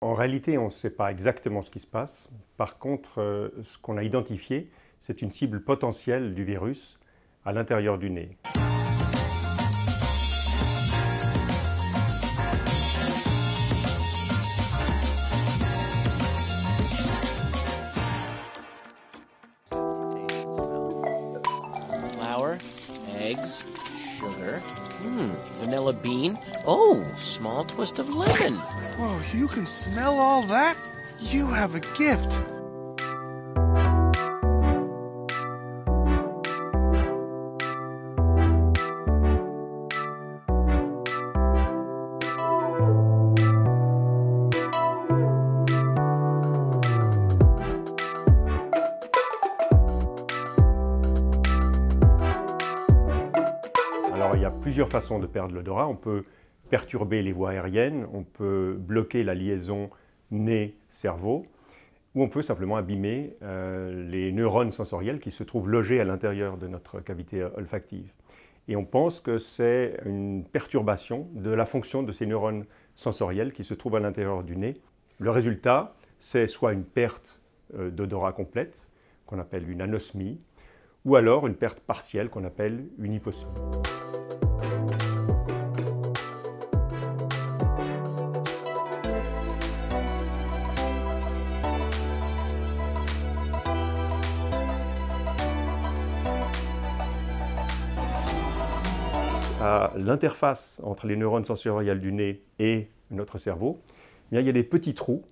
En réalité, on ne sait pas exactement ce qui se passe. Par contre, ce qu'on a identifié, c'est une cible potentielle du virus à l'intérieur du nez. Flour, eggs, sugar, vanilla bean. Oh, small twist of lemon. Whoa, you can smell all that? You have a gift. Alors, il y a plusieurs façons de perdre l'odorat. On peut perturber les voies aériennes, on peut bloquer la liaison nez-cerveau, ou on peut simplement abîmer les neurones sensoriels qui se trouvent logés à l'intérieur de notre cavité olfactive. Et on pense que c'est une perturbation de la fonction de ces neurones sensoriels qui se trouvent à l'intérieur du nez. Le résultat, c'est soit une perte d'odorat complète, qu'on appelle une anosmie, ou alors une perte partielle qu'on appelle une hyposmie. À l'interface entre les neurones sensoriels du nez et notre cerveau, il y a des petits trous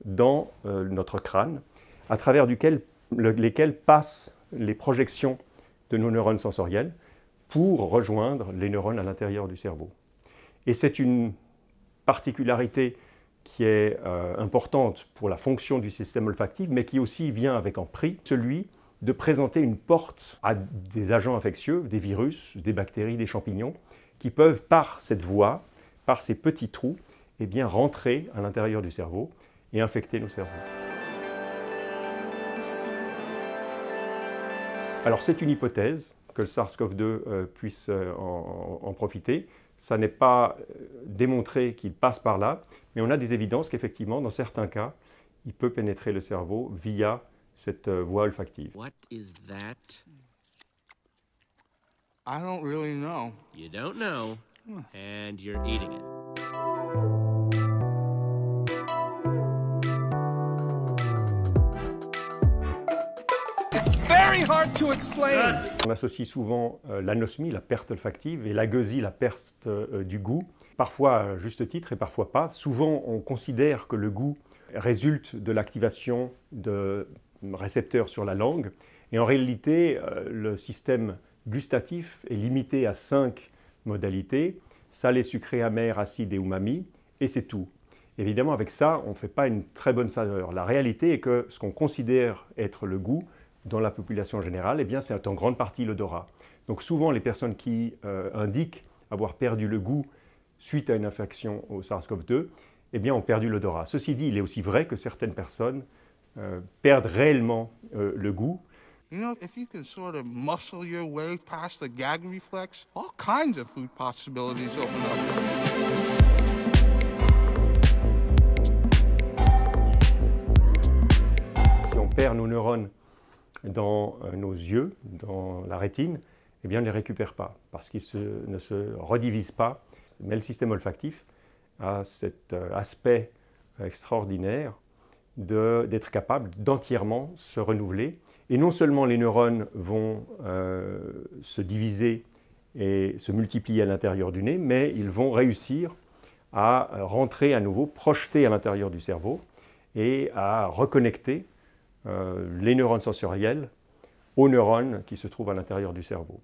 dans notre crâne à travers lesquels passent les projections de nos neurones sensoriels pour rejoindre les neurones à l'intérieur du cerveau. Et c'est une particularité qui est importante pour la fonction du système olfactif, mais qui aussi vient avec en prix celui de présenter une porte à des agents infectieux, des virus, des bactéries, des champignons, qui peuvent, par cette voie, par ces petits trous, eh bien, rentrer à l'intérieur du cerveau et infecter nos cerveaux. Alors, c'est une hypothèse que le SARS-CoV-2 puisse en profiter. Ça n'est pas démontré qu'il passe par là, mais on a des évidences qu'effectivement, dans certains cas, il peut pénétrer le cerveau via cette voie olfactive. What is that? I don't really know. You don't know, and you're eating it. It's very hard to explain. On associe souvent l'anosmie, la perte olfactive, et l'agueusie, la perte du goût, parfois à juste titre et parfois pas. Souvent, on considère que le goût résulte de l'activation de récepteurs sur la langue, et en réalité, le système gustatif est limité à 5 modalités: salé, sucré, amer, acide et umami, et c'est tout. Évidemment, avec ça, on ne fait pas une très bonne saveur. La réalité est que ce qu'on considère être le goût dans la population générale, eh bien, c'est en grande partie l'odorat. Donc souvent, les personnes qui indiquent avoir perdu le goût suite à une infection au SARS-CoV-2, eh bien, ont perdu l'odorat. Ceci dit, il est aussi vrai que certaines personnes perdent réellement le goût. You know, if you can sort of muscle your way past the gag reflex, all kinds of food possibilities open up. Si on perd nos neurones dans nos yeux, dans la rétine, eh bien, on ne les récupère pas parce qu'ils ne se redivisent pas. Mais le système olfactif a cet aspect extraordinaire d'être capable d'entièrement se renouveler. Et non seulement les neurones vont se diviser et se multiplier à l'intérieur du nez, mais ils vont réussir à rentrer à nouveau, projeter à l'intérieur du cerveau et à reconnecter les neurones sensoriels aux neurones qui se trouvent à l'intérieur du cerveau.